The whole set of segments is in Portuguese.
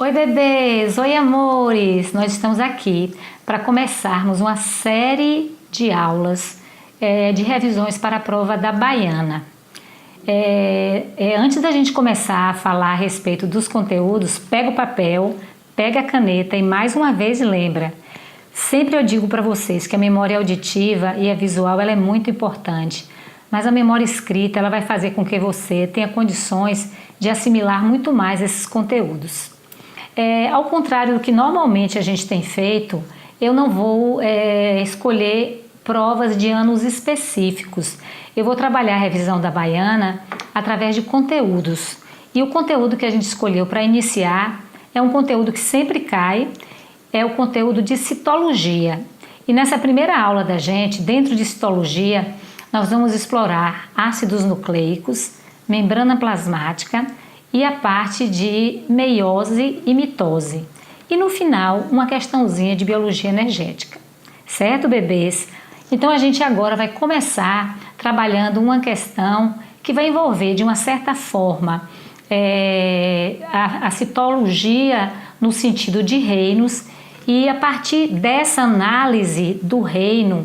Oi, bebês! Oi, amores! Nós estamos aqui para começarmos uma série de aulas de revisões para a prova da Baiana. Antes da gente começar a falar a respeito dos conteúdos, pega o papel, pega a caneta e mais uma vez lembra. Sempre eu digo para vocês que a memória auditiva e a visual ela é muito importante, mas a memória escrita ela vai fazer com que você tenha condições de assimilar muito mais esses conteúdos. Ao contrário do que normalmente a gente tem feito, eu não vou escolher provas de anos específicos. Eu vou trabalhar a revisão da Baiana através de conteúdos. E o conteúdo que a gente escolheu para iniciar é um conteúdo que sempre cai, é o conteúdo de citologia. E nessa primeira aula da gente, dentro de citologia, nós vamos explorar ácidos nucleicos, membrana plasmática e a parte de meiose e mitose. E no final, uma questãozinha de biologia energética. Certo, bebês? Então a gente agora vai começar trabalhando uma questão que vai envolver, de uma certa forma, a citologia no sentido de reinos, e a partir dessa análise do reino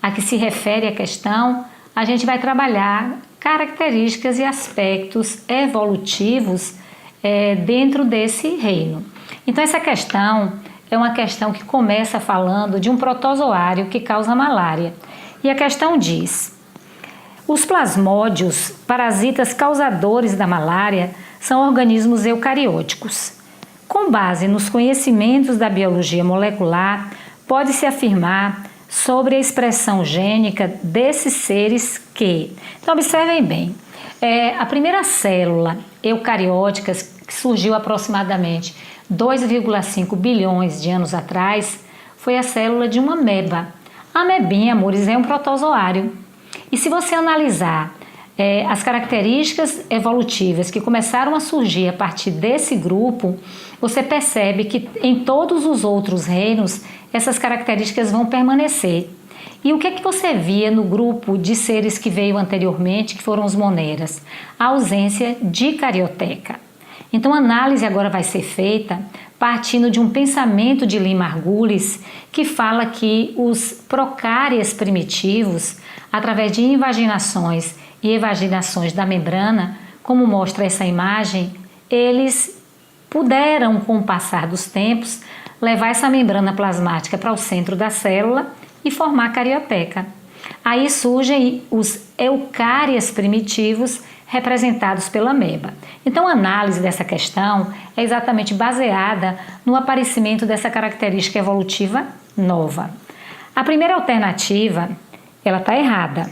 a que se refere a questão, a gente vai trabalhar características e aspectos evolutivos dentro desse reino. Então essa questão é uma questão que começa falando de um protozoário que causa malária. E a questão diz: os plasmódios, parasitas causadores da malária, são organismos eucarióticos. Com base nos conhecimentos da biologia molecular, pode-se afirmar sobre a expressão gênica desses seres que... Então, observem bem, a primeira célula eucariótica, que surgiu aproximadamente 2,5 bilhões de anos atrás, foi a célula de uma ameba. A amebinha, amores, é um protozoário. E se você analisar as características evolutivas que começaram a surgir a partir desse grupo, você percebe que em todos os outros reinos essas características vão permanecer. E o que é que você via no grupo de seres que veio anteriormente, que foram os moneras? A ausência de carioteca. Então a análise agora vai ser feita partindo de um pensamento de Lee Margulis, que fala que os procárias primitivos, através de invaginações e evaginações da membrana, como mostra essa imagem, eles puderam, com o passar dos tempos, levar essa membrana plasmática para o centro da célula e formar a carioteca. Aí surgem os eucárias primitivos, representados pela ameba. Então a análise dessa questão é exatamente baseada no aparecimento dessa característica evolutiva nova. A primeira alternativa, ela está errada.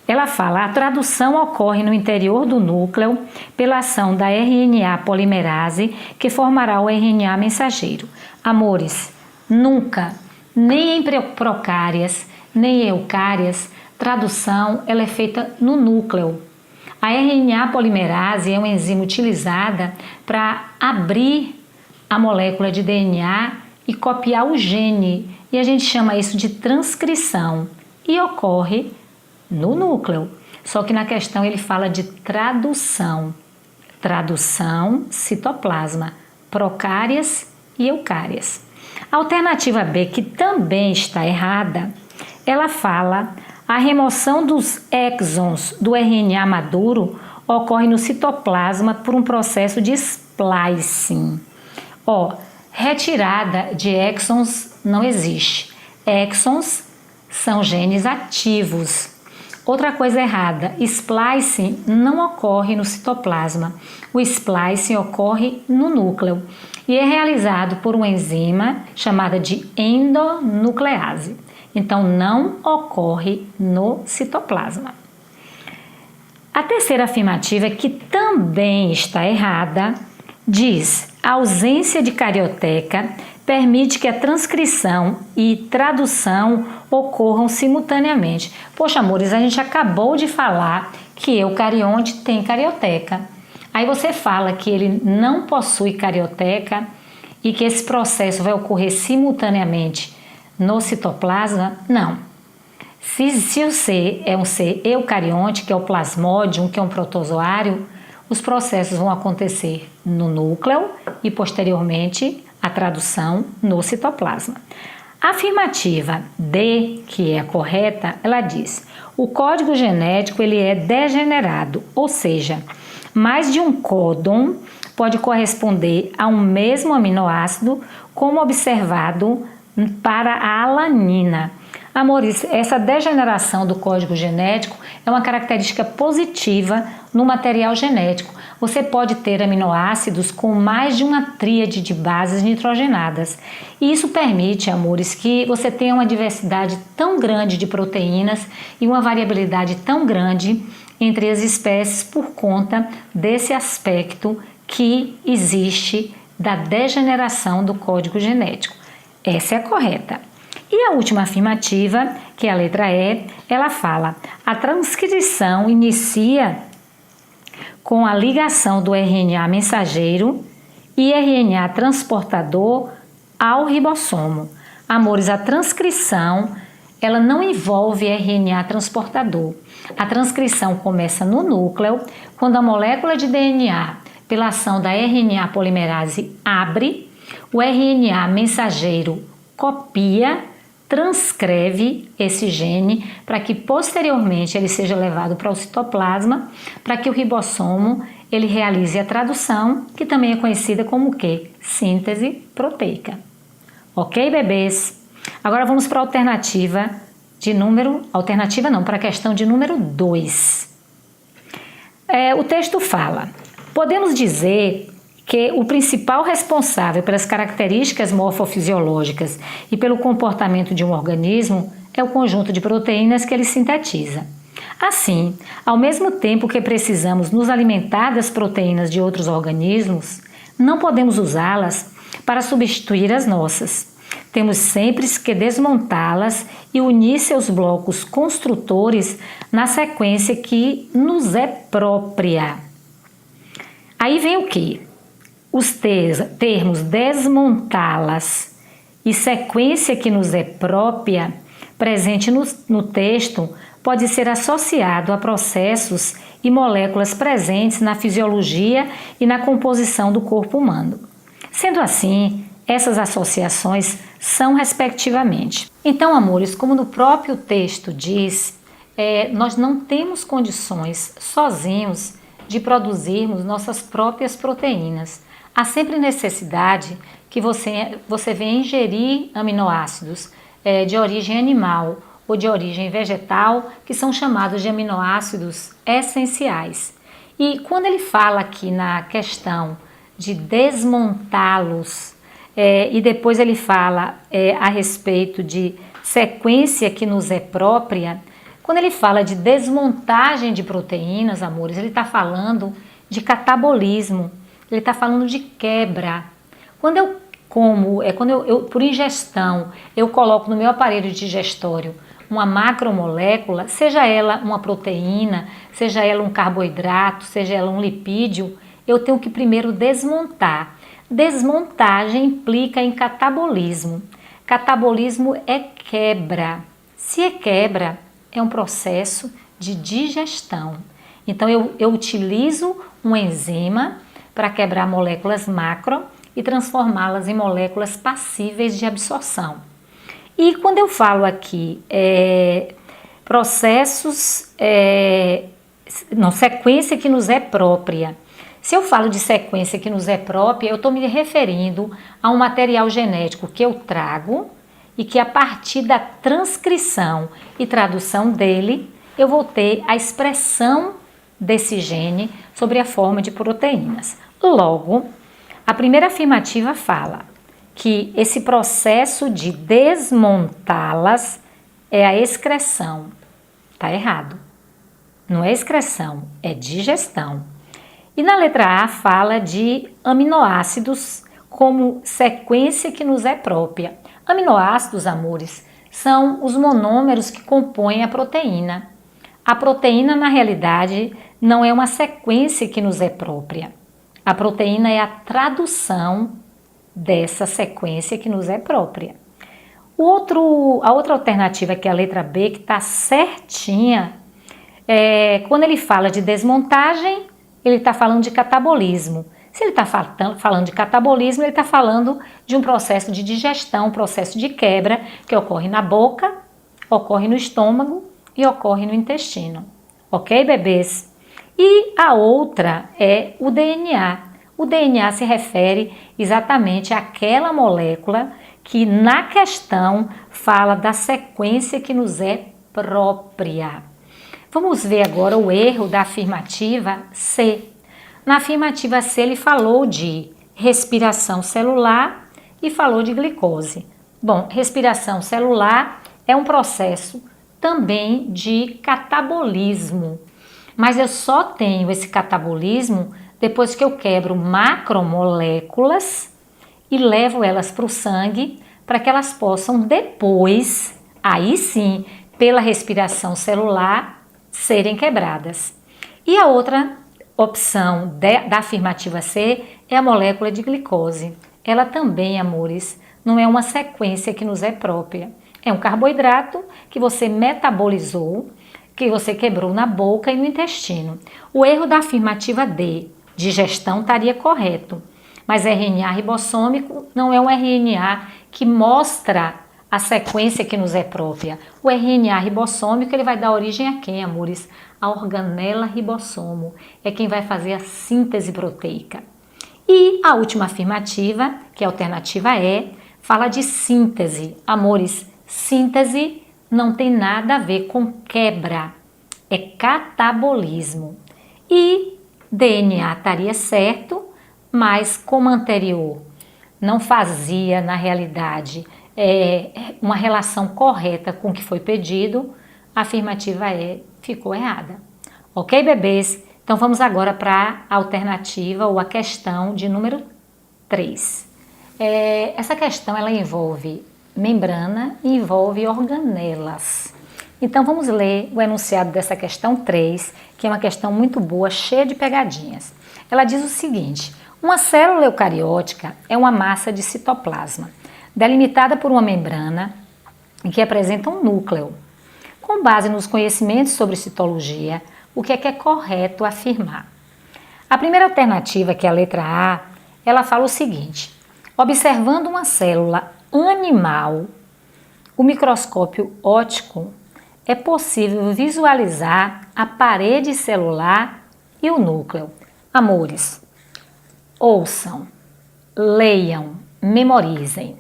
Ela fala: a tradução ocorre no interior do núcleo pela ação da RNA polimerase que formará o RNA mensageiro. Amores, nunca, nem em procárias, nem em eucárias, tradução ela é feita no núcleo. A RNA polimerase é uma enzima utilizada para abrir a molécula de DNA e copiar o gene, e a gente chama isso de transcrição, e ocorre no núcleo. Só que na questão ele fala de tradução. Tradução, citoplasma, procárias e eucárias. A alternativa B, que também está errada, ela fala: a remoção dos exons do RNA maduro ocorre no citoplasma por um processo de splicing. Retirada de exons não existe. Exons são genes ativos. Outra coisa errada: splicing não ocorre no citoplasma. O splicing ocorre no núcleo e é realizado por uma enzima chamada de endonuclease. Então não ocorre no citoplasma. A terceira afirmativa, que também está errada, diz: a ausência de carioteca permite que a transcrição e tradução ocorram simultaneamente. Poxa, amores, a gente acabou de falar que eucarionte tem carioteca. Aí você fala que ele não possui carioteca e que esse processo vai ocorrer simultaneamente no citoplasma? Não. Se o ser é um ser eucarionte, que é o plasmodium, que é um protozoário, os processos vão acontecer no núcleo e posteriormente a tradução no citoplasma. A afirmativa D, que é a correta, ela diz: o código genético ele é degenerado, ou seja, mais de um códon pode corresponder a um mesmo aminoácido, como observado para a alanina. Amores, essa degeneração do código genético é uma característica positiva no material genético. Você pode ter aminoácidos com mais de uma tríade de bases nitrogenadas. E isso permite, amores, que você tenha uma diversidade tão grande de proteínas e uma variabilidade tão grande entre as espécies por conta desse aspecto que existe da degeneração do código genético. Essa é a correta. E a última afirmativa, que é a letra E, ela fala: a transcrição inicia com a ligação do RNA mensageiro e RNA transportador ao ribossomo. Amores, a transcrição, ela não envolve RNA transportador. A transcrição começa no núcleo, quando a molécula de DNA, pela ação da RNA polimerase, abre, o RNA mensageiro copia, transcreve esse gene para que posteriormente ele seja levado para o citoplasma, para que o ribossomo ele realize a tradução, que também é conhecida como o quê? Síntese proteica. Ok, bebês? Agora vamos para a alternativa para a questão de número 2. O texto fala: podemos dizer que o principal responsável pelas características morfofisiológicas e pelo comportamento de um organismo é o conjunto de proteínas que ele sintetiza. Assim, ao mesmo tempo que precisamos nos alimentar das proteínas de outros organismos, não podemos usá-las para substituir as nossas. Temos sempre que desmontá-las e unir seus blocos construtores na sequência que nos é própria. Aí vem o quê? Os termos desmontá-las e sequência que nos é própria, presente no texto, pode ser associado a processos e moléculas presentes na fisiologia e na composição do corpo humano. Sendo assim, essas associações são respectivamente. Então, amores, como no próprio texto diz, nós não temos condições sozinhos de produzirmos nossas próprias proteínas. Há sempre necessidade que você venha ingerir aminoácidos de origem animal ou de origem vegetal, que são chamados de aminoácidos essenciais. E quando ele fala aqui na questão de desmontá-los, e depois ele fala a respeito de sequência que nos é própria, quando ele fala de desmontagem de proteínas, amores, ele está falando de catabolismo. Ele está falando de quebra. Quando eu como, quando eu por ingestão, eu coloco no meu aparelho digestório uma macromolécula, seja ela uma proteína, seja ela um carboidrato, seja ela um lipídio, eu tenho que primeiro desmontar. Desmontagem implica em catabolismo. Catabolismo é quebra. Se é quebra, é um processo de digestão. Então eu utilizo uma enzima para quebrar moléculas macro e transformá-las em moléculas passíveis de absorção. E quando eu falo aqui sequência que nos é própria. Se eu falo de sequência que nos é própria, eu estou me referindo a um material genético que eu trago e que a partir da transcrição e tradução dele, eu vou ter a expressão desse gene sobre a forma de proteínas. Logo, a primeira afirmativa fala que esse processo de desmontá-las é a excreção. Está errado. Não é excreção, é digestão. E na letra A fala de aminoácidos como sequência que nos é própria. Aminoácidos, amores, são os monômeros que compõem a proteína. A proteína, na realidade, não é uma sequência que nos é própria. A proteína é a tradução dessa sequência que nos é própria. A outra alternativa, que é a letra B, que está certinha, quando ele fala de desmontagem, ele está falando de catabolismo. Se ele está falando de catabolismo, ele está falando de um processo de digestão, um processo de quebra que ocorre na boca, ocorre no estômago e ocorre no intestino. Ok, bebês? E a outra é o DNA. O DNA se refere exatamente àquela molécula que na questão fala da sequência que nos é própria. Vamos ver agora o erro da afirmativa C. Na afirmativa C ele falou de respiração celular e falou de glicose. Bom, respiração celular é um processo também de catabolismo, mas eu só tenho esse catabolismo depois que eu quebro macromoléculas e levo elas para o sangue para que elas possam depois, aí sim, pela respiração celular, serem quebradas. E a outra opção da afirmativa C é a molécula de glicose. Ela também, amores, não é uma sequência que nos é própria. É um carboidrato que você metabolizou, que você quebrou na boca e no intestino. O erro da afirmativa D, digestão, estaria correto, mas RNA ribossômico não é um RNA que mostra a sequência que nos é própria. O RNA ribossômico ele vai dar origem a quem, amores? A organela ribossomo. É quem vai fazer a síntese proteica. E a última afirmativa, que é a alternativa E, fala de síntese. Amores, síntese não tem nada a ver com quebra. É catabolismo. E DNA estaria certo, mas como anterior não fazia na realidade uma relação correta com o que foi pedido, a afirmativa E ficou errada. Ok, bebês? Então vamos agora para a alternativa ou a questão de número 3. Essa questão ela envolve membrana e envolve organelas. Então vamos ler o enunciado dessa questão 3, que é uma questão muito boa, cheia de pegadinhas. Ela diz o seguinte: uma célula eucariótica é uma massa de citoplasma, delimitada por uma membrana que apresenta um núcleo. Com base nos conhecimentos sobre citologia, o que é correto afirmar? A primeira alternativa, que é a letra A, ela fala o seguinte: observando uma célula animal, o microscópio óptico, é possível visualizar a parede celular e o núcleo. Amores, ouçam, leiam, memorizem.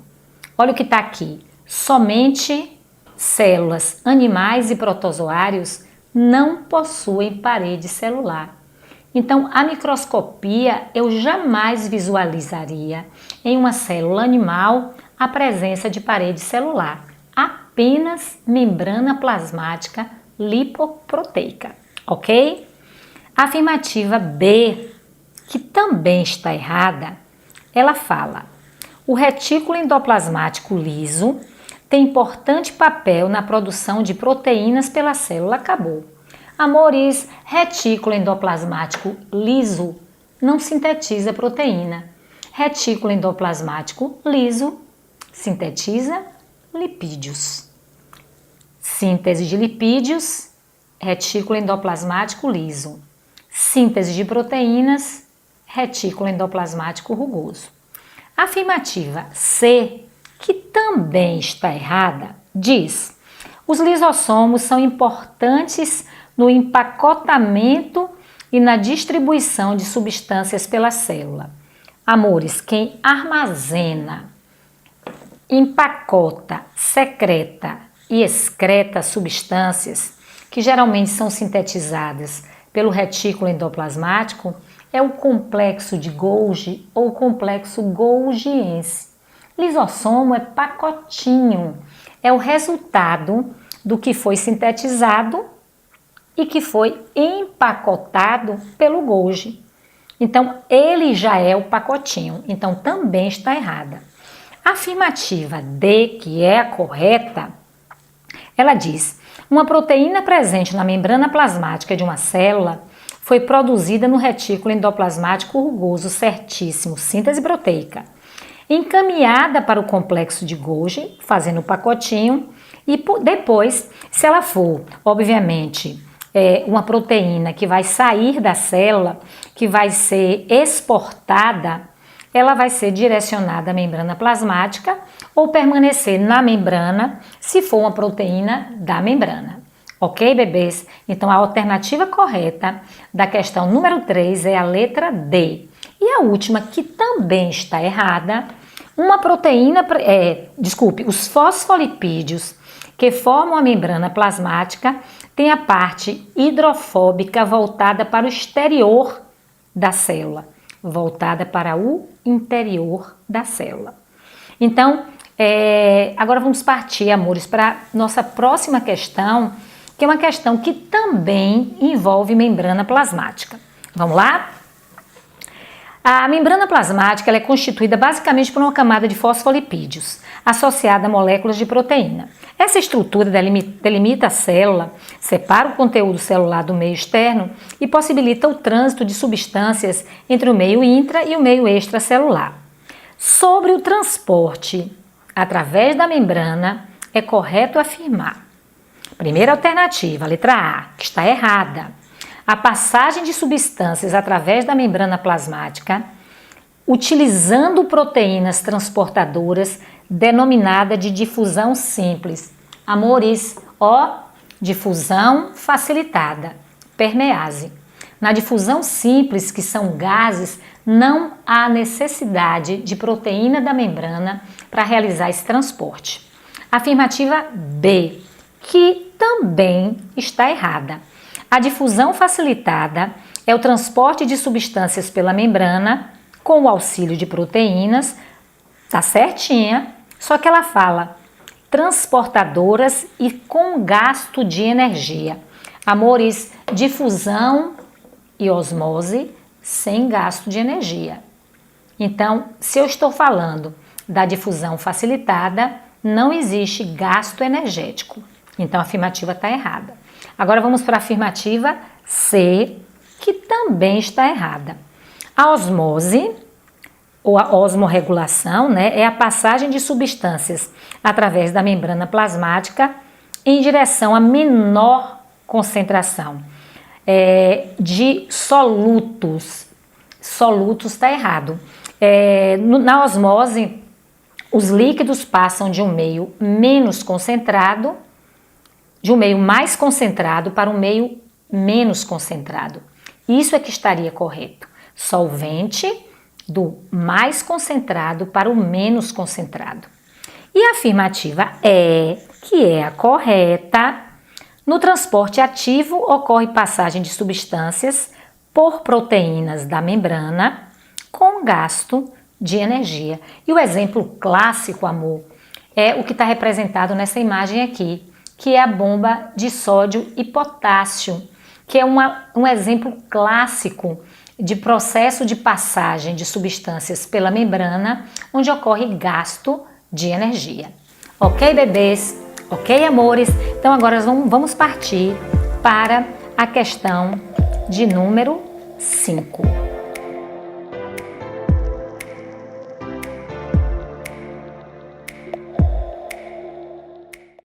Olha o que está aqui. Somente células animais e protozoários não possuem parede celular. Então, a microscopia eu jamais visualizaria em uma célula animal a presença de parede celular, apenas membrana plasmática lipoproteica, ok? A afirmativa B, que também está errada, ela fala: o retículo endoplasmático liso tem importante papel na produção de proteínas pela célula. Acabou. Amores, retículo endoplasmático liso não sintetiza proteína. Retículo endoplasmático liso sintetiza lipídios. Síntese de lipídios, retículo endoplasmático liso. Síntese de proteínas, retículo endoplasmático rugoso. A afirmativa C, que também está errada, diz: os lisossomos são importantes no empacotamento e na distribuição de substâncias pela célula. Amores, quem armazena, empacota, secreta e excreta substâncias que geralmente são sintetizadas pelo retículo endoplasmático é o complexo de Golgi ou complexo golgiense. Lisossomo é pacotinho, é o resultado do que foi sintetizado e que foi empacotado pelo Golgi. Então, ele já é o pacotinho, então também está errada. A afirmativa D, que é a correta, ela diz: uma proteína presente na membrana plasmática de uma célula foi produzida no retículo endoplasmático rugoso, certíssimo, síntese proteica, encaminhada para o complexo de Golgi, fazendo o pacotinho, e depois, se ela for, obviamente, uma proteína que vai sair da célula, que vai ser exportada, ela vai ser direcionada à membrana plasmática ou permanecer na membrana se for uma proteína da membrana. Ok, bebês? Então, a alternativa correta da questão número 3 é a letra D. E a última, que também está errada, uma proteína, os fosfolipídios que formam a membrana plasmática têm a parte hidrofóbica voltada para o exterior da célula, voltada para o interior da célula. Então, agora vamos partir, amores, para nossa próxima questão, que é uma questão que também envolve membrana plasmática. Vamos lá? A membrana plasmática ela é constituída basicamente por uma camada de fosfolipídios, associada a moléculas de proteína. Essa estrutura delimita a célula, separa o conteúdo celular do meio externo e possibilita o trânsito de substâncias entre o meio intra e o meio extracelular. Sobre o transporte através da membrana, é correto afirmar. Primeira alternativa, a letra A, que está errada. A passagem de substâncias através da membrana plasmática, utilizando proteínas transportadoras, denominada de difusão simples. Amores, difusão facilitada, permease. Na difusão simples, que são gases, não há necessidade de proteína da membrana para realizar esse transporte. Afirmativa B, que também está errada. A difusão facilitada é o transporte de substâncias pela membrana com o auxílio de proteínas, tá certinha, só que ela fala transportadoras e com gasto de energia. Amores, difusão e osmose sem gasto de energia. Então, se eu estou falando da difusão facilitada, não existe gasto energético. Então, a afirmativa está errada. Agora vamos para a afirmativa C, que também está errada. A osmose, ou a osmorregulação, é a passagem de substâncias através da membrana plasmática em direção a menor concentração de solutos. Solutos está errado. Na osmose, os líquidos passam de um meio menos concentrado, de um meio mais concentrado para um meio menos concentrado. Isso é que estaria correto. Solvente do mais concentrado para o menos concentrado. E a afirmativa E, que é a correta, no transporte ativo ocorre passagem de substâncias por proteínas da membrana com gasto de energia. E o exemplo clássico, amor, é o que está representado nessa imagem aqui, que é a bomba de sódio e potássio, que é um exemplo clássico de processo de passagem de substâncias pela membrana, onde ocorre gasto de energia. Ok, bebês? Ok, amores? Então agora vamos partir para a questão de número 5.